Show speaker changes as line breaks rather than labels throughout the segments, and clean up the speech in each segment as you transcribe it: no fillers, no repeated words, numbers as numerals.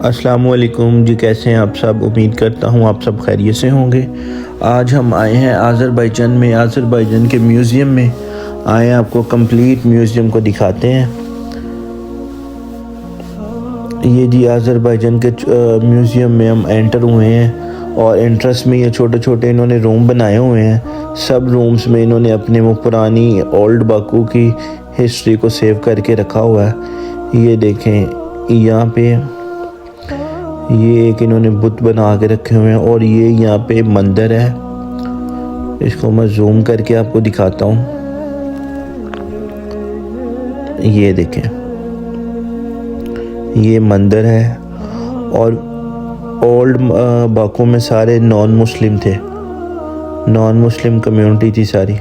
अस्सलाम वालेकुम जी, कैसे हैं आप सब। उम्मीद करता हूँ आप सब खैरियत से होंगे। आज हम आए हैं आज़रबाईजान में, आज़रबाईजान के म्यूज़ियम में आए हैं। आपको कंप्लीट म्यूज़ियम को दिखाते हैं। ये जी आज़रबाईजान के म्यूज़ियम में हम एंटर हुए हैं और एंट्रेंस में ये छोटे छोटे इन्होंने रूम बनाए हुए हैं। सब रूम्स में इन्होंने अपने वो पुरानी ओल्ड बाकू की हिस्ट्री को सेव करके रखा हुआ है। ये देखें, यहाँ पे ये एक इन्होंने बुत बना के रखे हुए हैं और ये यहाँ पे मंदिर है। इसको मैं जूम करके आपको दिखाता हूँ। ये देखें, ये मंदिर है और ओल्ड बाकू में सारे नॉन मुस्लिम थे, नॉन मुस्लिम कम्युनिटी थी सारी।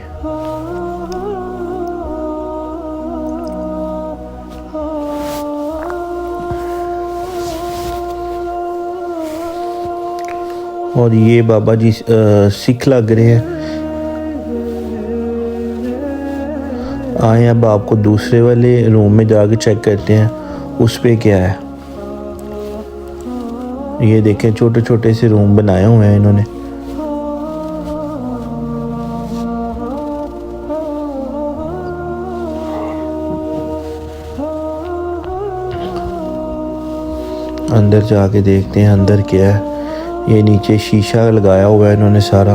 और ये बाबा जी सिख लग रहे हैं। आए अब आपको दूसरे वाले रूम में जाके चेक करते हैं उस पे क्या है। ये देखें, छोटे छोटे से रूम बनाए हुए हैं इन्होंने। अंदर जाके देखते हैं अंदर क्या है। ये नीचे शीशा लगाया हुआ है इन्होंने सारा।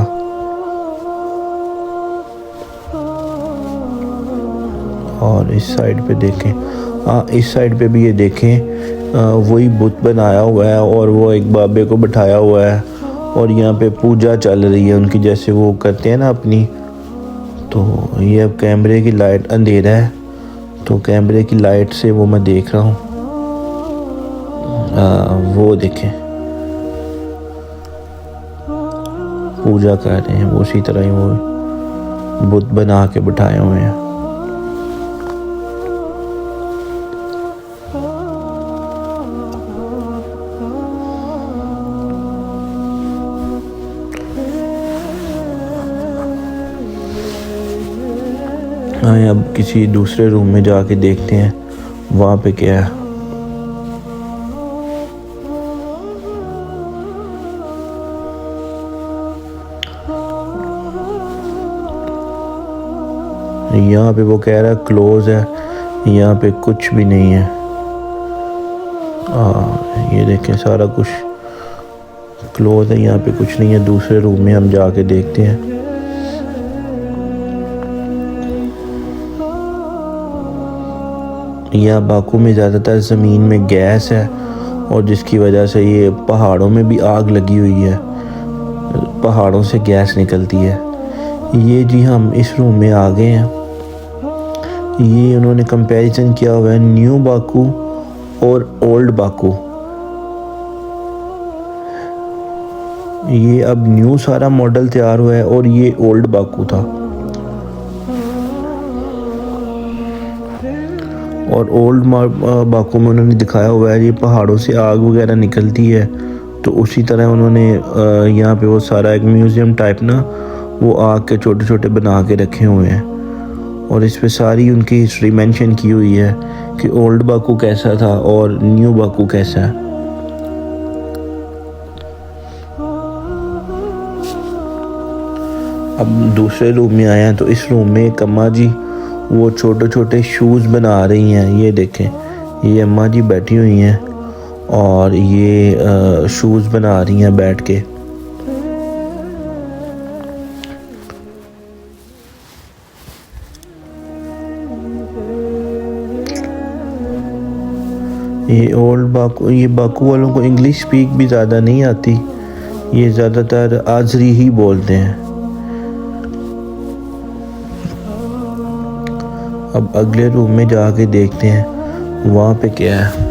और इस साइड पे देखें, इस साइड पे भी ये देखें, वही बुत बनाया हुआ है और वो एक बाबे को बिठाया हुआ है और यहाँ पे पूजा चल रही है उनकी, जैसे वो करते हैं ना अपनी। तो ये अब कैमरे की लाइट, अंधेरा है तो कैमरे की लाइट से वो मैं देख रहा हूँ। वो देखें, पूजा कर रहे हैं वो, उसी तरह ही वो बुत बना के बिठाए हुए हैं। आए अब किसी दूसरे रूम में जाके देखते हैं वहाँ पे क्या है। यहाँ पे वो कह रहा है क्लोज है, यहाँ पे कुछ भी नहीं है। ये देखें, सारा कुछ क्लोज है, यहाँ पे कुछ नहीं है। दूसरे रूम में हम जाके देखते हैं। यहाँ बाकू में ज़्यादातर ज़मीन में गैस है और जिसकी वजह से ये पहाड़ों में भी आग लगी हुई है, पहाड़ों से गैस निकलती है। ये जी हम इस रूम में आ गए हैं। ये उन्होंने कंपैरिजन किया हुआ है न्यू बाकू और ओल्ड बाकू। ये अब न्यू सारा मॉडल तैयार हुआ है और ये ओल्ड बाकू था। और ओल्ड बाकू में उन्होंने दिखाया हुआ है ये पहाड़ों से आग वगैरह निकलती है, तो उसी तरह उन्होंने यहाँ पे वो सारा एक म्यूज़ियम टाइप ना वो आग के छोटे छोटे बना के रखे हुए हैं। और इस पे सारी उनकी हिस्ट्री मेंशन की हुई है कि ओल्ड बाकू कैसा था और न्यू बाकू कैसा है। अब दूसरे रूम में आए हैं तो इस रूम में एक अम्मा जी वो छोटे छोटे शूज़ बना रही हैं। ये देखें, ये अम्मा जी बैठी हुई हैं और ये शूज़ बना रही हैं बैठ के। ये ओल्ड बाकू, ये बाकू वालों को इंग्लिश स्पीक भी ज़्यादा नहीं आती, ये ज़्यादातर आज़री ही बोलते हैं। अब अगले रूम में जाके देखते हैं वहाँ पे क्या है।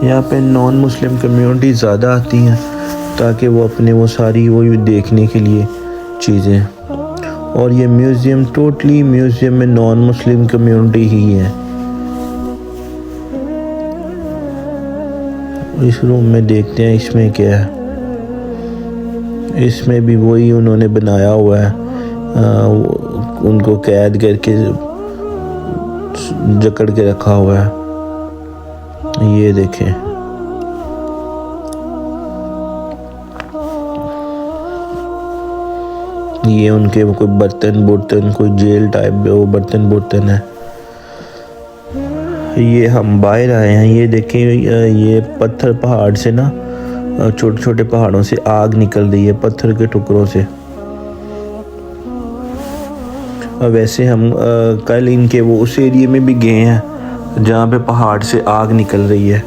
यहाँ पे नॉन मुस्लिम कम्युनिटी ज़्यादा आती हैं ताकि वो अपने वो सारी वो देखने के लिए चीज़ें। और ये म्यूज़ियम टोटली म्यूज़ियम में नॉन मुस्लिम कम्युनिटी ही है। इस रूम में देखते हैं इसमें क्या है। इसमें भी वही उन्होंने बनाया हुआ है, उनको कैद करके जकड़ के रखा हुआ है। ये देखें, ये उनके कोई बर्तन कोई जेल टाइप वो बर्तन है। ये हम बाहर आए हैं। ये देखें, ये पत्थर पहाड़ से ना, छोटे छोटे पहाड़ों से आग निकल रही है, पत्थर के टुकड़ों से। वैसे हम कल इनके वो उस एरिए में भी गए हैं जहाँ पे पहाड़ से आग निकल रही है।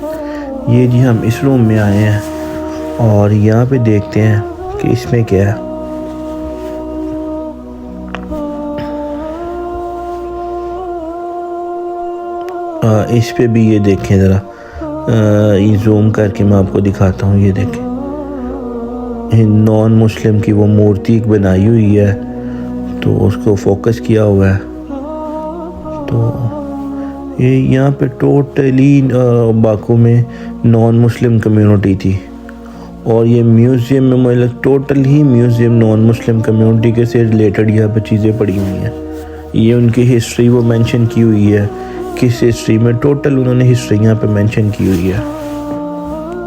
ये जी हम इस रूम में आए हैं और यहाँ पे देखते हैं कि इसमें क्या है। इस पे भी ये देखें ज़रा, ये जूम करके मैं आपको दिखाता हूँ। ये देखें, नॉन मुस्लिम की वो मूर्ति बनाई हुई है, तो उसको फोकस किया हुआ है। तो ये यहाँ पे टोटली बाकू में नॉन मुस्लिम कम्युनिटी थी और ये म्यूज़ियम में मतलब टोटल ही म्यूज़ियम नॉन मुस्लिम कम्युनिटी के से रिलेटेड यहाँ पे चीज़ें पड़ी हुई हैं। ये उनकी हिस्ट्री वो मेंशन की हुई है, किस हिस्ट्री में, टोटल उन्होंने हिस्ट्री यहाँ पे मेंशन की हुई है।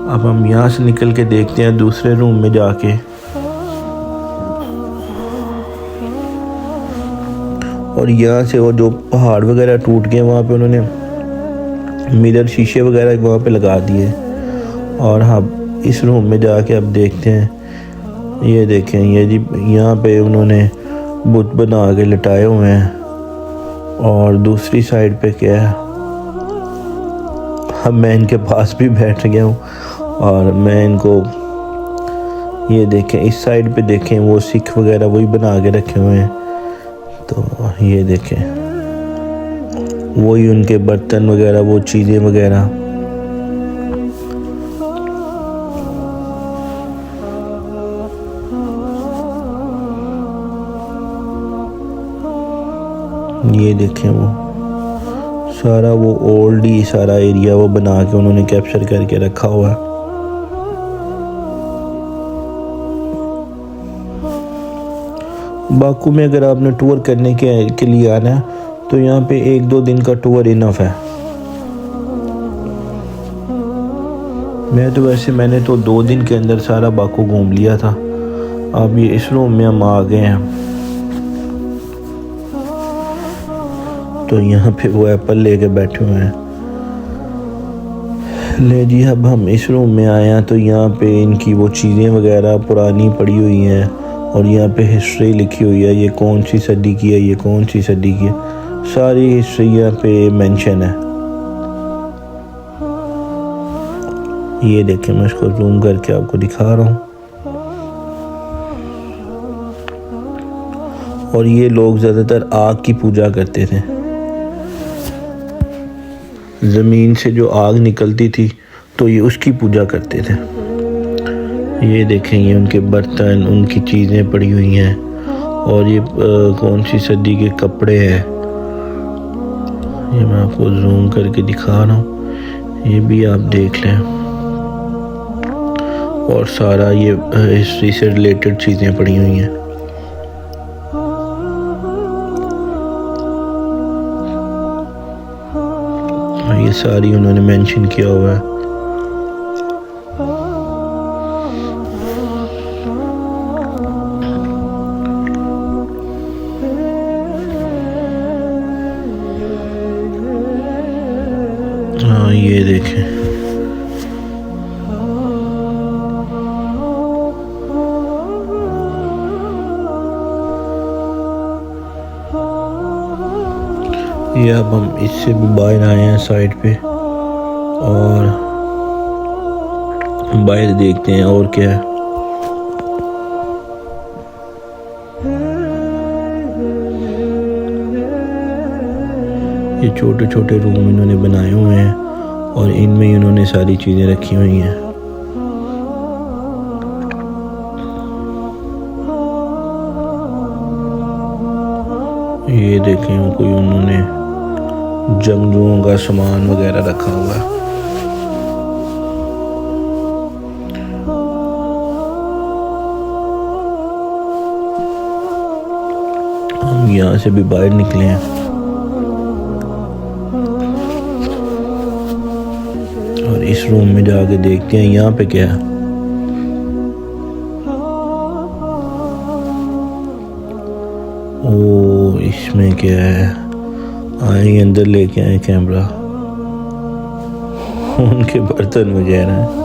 अब हम यहाँ से निकल के देखते हैं दूसरे रूम में जाके। और यहाँ से वो जो पहाड़ वगैरह टूट गए वहाँ पे उन्होंने मिरर शीशे वगैरह वहाँ पे लगा दिए। और हम इस रूम में जाके अब देखते हैं। ये देखें, ये जी यहाँ पे उन्होंने बुत बना के लटाए हुए हैं। और दूसरी साइड पे क्या है, अब मैं इनके पास भी बैठ गया हूँ और मैं इनको, ये देखें इस साइड पे देखें, वो सिख वगैरह वही बना के रखे हुए हैं। तो ये देखें वही उनके बर्तन वगैरह, वो चीज़ें वगैरह। ये देखें वो सारा वो ओल्ड ही सारा एरिया वो बना के उन्होंने कैप्चर करके रखा हुआ है। बाकू में अगर आपने टूर करने के लिए आना है तो यहाँ पे 1-2 दिन का टूर इनफ है। मैंने तो 2 दिन के अंदर सारा बाकू घूम लिया था। अब ये इस रूम में हम आ गए हैं। तो यहाँ पे वो एप्पल लेके बैठे हुए हैं। ले जी, अब हम इस रूम में आए हैं तो यहाँ पे इनकी वो चीज़ें वगैरह पुरानी पड़ी हुई हैं और यहाँ पे हिस्ट्री लिखी हुई है, ये कौन सी सदी की है, ये कौन सी सदी की है, सारी हिस्ट्री यहाँ पे मेंशन है। ये देखें, मैं इसको जूम करके आपको दिखा रहा हूँ। और ये लोग ज़्यादातर आग की पूजा करते थे। ज़मीन से जो आग निकलती थी तो ये उसकी पूजा करते थे। ये देखें, ये उनके बर्तन, उनकी चीज़ें पड़ी हुई हैं। और ये कौन सी सदी के कपड़े हैं, ये मैं आपको जूम करके दिखा रहा हूँ, ये भी आप देख लें। और सारा ये हिस्ट्री से रिलेटेड चीज़ें पड़ी हुई हैं। ये सारी उन्होंने मेंशन किया हुआ है। हाँ, ये देखें, ये अब हम इससे भी बाहर आए हैं साइड पे और बाहर देखते हैं और क्या है। ये छोटे छोटे रूम इन्होंने बनाए हुए हैं और इनमें इन्होंने सारी चीज़ें रखी हुई हैं। ये देखें, कोई उन्होंने जंगजुओं का सामान वगैरह रखा हुआ है। हम यहाँ से भी बाहर निकले हैं। इस रूम में जाके देखते हैं यहाँ पे क्या है। ओ इसमें क्या है, आए अंदर लेके आए कैमरा। उनके बर्तन वगैरह हैं।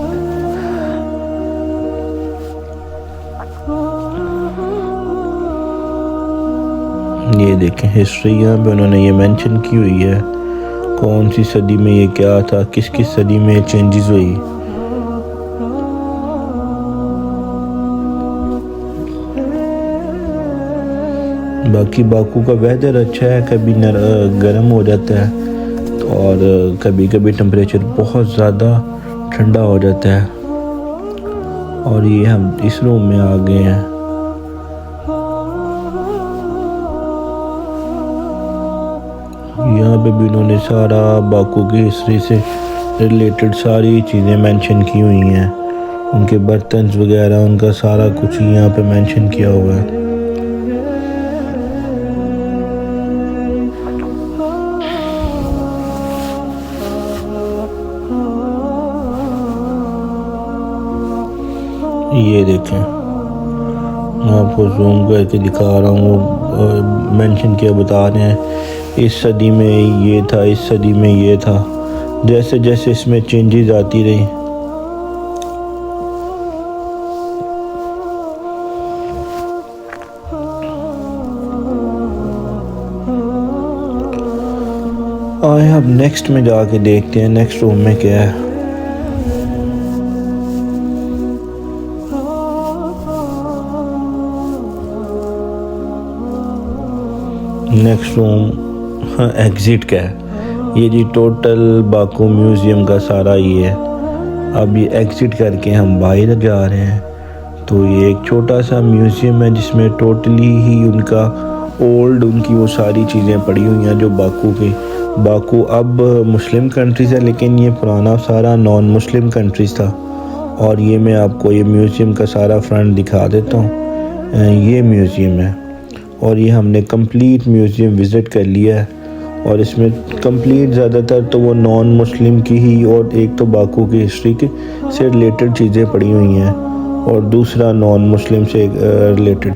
ये देखें हिस्ट्री, यहाँ पे उन्होंने ये मेंशन की हुई है कौन सी सदी में ये क्या था, किस किस सदी में चेंजेस हुई। बाकी बाकू का वेदर अच्छा है, कभी गर्म हो जाता है और कभी कभी टेम्परेचर बहुत ज़्यादा ठंडा हो जाता है। और ये हम इस रूम में आ गए हैं। यहाँ पे भी उन्होंने सारा बाकू की हिस्ट्री से रिलेटेड सारी चीज़ें मेंशन की हुई हैं, उनके बर्तन वगैरह, उनका सारा कुछ यहाँ पे मेंशन किया हुआ है। ये देखें, मैं आपको जूम करके दिखा रहा हूँ, मेंशन किया बता रहे हैं इस सदी में ये था, इस सदी में ये था, जैसे जैसे इसमें चेंजेस आती रही। आए अब नेक्स्ट में जाके देखते हैं नेक्स्ट रूम में क्या है। नेक्स्ट रूम एग्ज़िट का है। ये जी टोटल बाकू म्यूज़ियम का सारा ये है। अब ये एग्ज़िट करके हम बाहर जा रहे हैं। तो ये एक छोटा सा म्यूज़ियम है जिसमें टोटली ही उनका उनकी वो सारी चीज़ें पड़ी हुई हैं जो बाकू अब मुस्लिम कंट्रीज़ है, लेकिन ये पुराना सारा नॉन मुस्लिम कंट्रीज़ था। और ये मैं आपको ये म्यूज़ियम का सारा फ्रंट दिखा देता हूँ। ये म्यूज़ियम है और ये हमने कंप्लीट म्यूज़ियम विज़िट कर लिया है। और इसमें कंप्लीट ज़्यादातर तो वो नॉन मुस्लिम की ही और एक तो बाकू की हिस्ट्री के से रिलेटेड चीज़ें पड़ी हुई हैं और दूसरा नॉन मुस्लिम से रिलेटेड